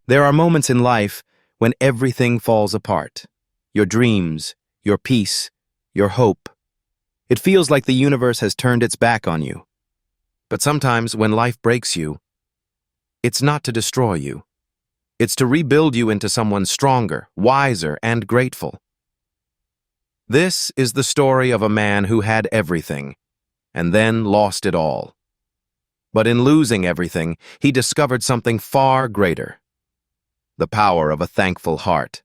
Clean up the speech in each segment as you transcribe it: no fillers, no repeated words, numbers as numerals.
There are moments in life when everything falls apart. Your dreams, your peace, your hope. It feels like the universe has turned its back on you. But sometimes when life breaks you, it's not to destroy you. It's to rebuild you into someone stronger, wiser, and grateful. This is the story of a man who had everything, and then lost it all. But in losing everything, he discovered something far greater: the power of a thankful heart.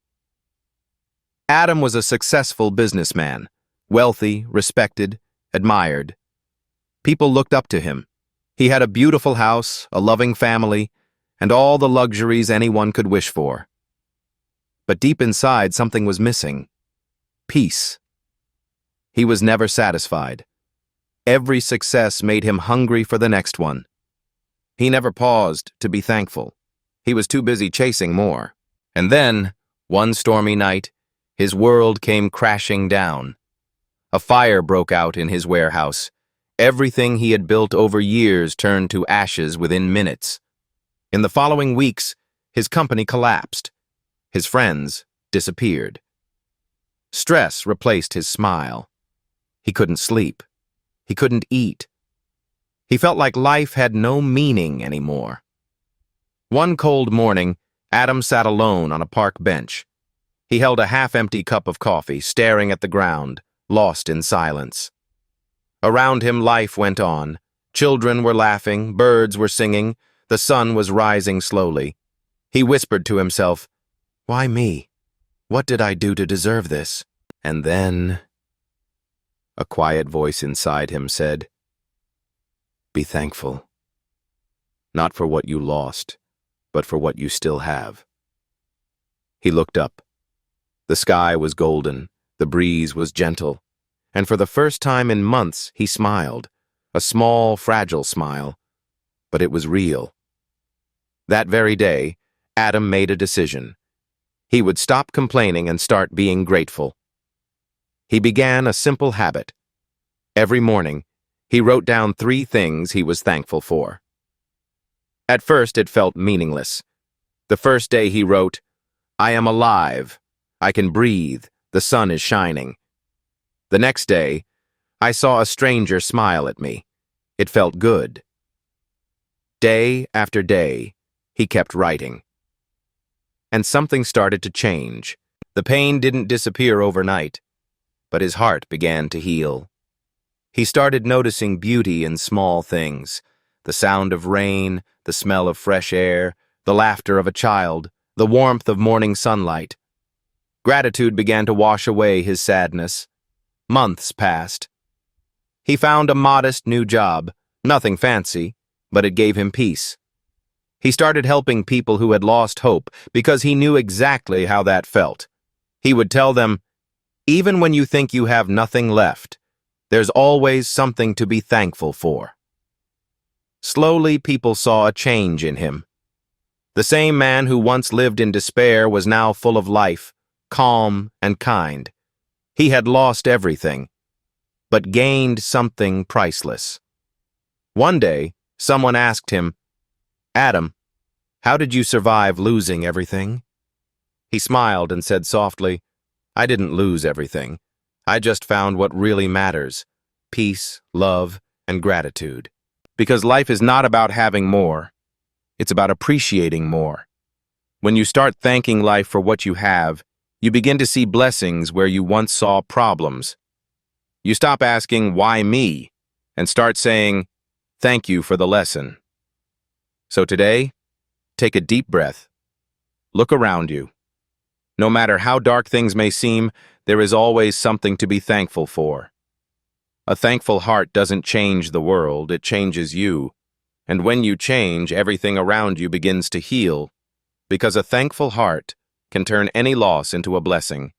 Adam was a successful businessman, wealthy, respected, admired. People looked up to him. He had a beautiful house, a loving family, and all the luxuries anyone could wish for. But deep inside, something was missing: peace. He was never satisfied. Every success made him hungry for the next one. He never paused to be thankful. He was too busy chasing more. And then, one stormy night, his world came crashing down. A fire broke out in his warehouse. Everything he had built over years turned to ashes within minutes. In the following weeks, his company collapsed. His friends disappeared. Stress replaced his smile. He couldn't sleep. He couldn't eat. He felt like life had no meaning anymore. One cold morning, Adam sat alone on a park bench. He held a half-empty cup of coffee, staring at the ground, lost in silence. Around him, life went on. Children were laughing, birds were singing, the sun was rising slowly. He whispered to himself, "Why me? What did I do to deserve this?" And then a quiet voice inside him said, "Be thankful. Not for what you lost, but for what you still have." He looked up. The sky was golden, the breeze was gentle, and for the first time in months he smiled, a small, fragile smile, but it was real. That very day, Adam made a decision. He would stop complaining and start being grateful. He began a simple habit. Every morning, he wrote down 3 things he was thankful for. At first, it felt meaningless. The first day he wrote, "I am alive. I can breathe. The sun is shining." The next day, "I saw a stranger smile at me. It felt good." Day after day, he kept writing. And something started to change. The pain didn't disappear overnight, but his heart began to heal. He started noticing beauty in small things: the sound of rain, the smell of fresh air, the laughter of a child, the warmth of morning sunlight. Gratitude began to wash away his sadness. Months passed. He found a modest new job, nothing fancy, but it gave him peace. He started helping people who had lost hope because he knew exactly how that felt. He would tell them, "Even when you think you have nothing left, there's always something to be thankful for." Slowly, people saw a change in him. The same man who once lived in despair was now full of life, calm and kind. He had lost everything, but gained something priceless. One day, someone asked him, "Adam, how did you survive losing everything?" He smiled and said softly, "I didn't lose everything. I just found what really matters: peace, love, and gratitude." Because life is not about having more. It's about appreciating more. When you start thanking life for what you have, you begin to see blessings where you once saw problems. You stop asking, "Why me?" and start saying, "Thank you for the lesson." So today, take a deep breath. Look around you. No matter how dark things may seem, there is always something to be thankful for. A thankful heart doesn't change the world, it changes you. And when you change, everything around you begins to heal, because a thankful heart can turn any loss into a blessing.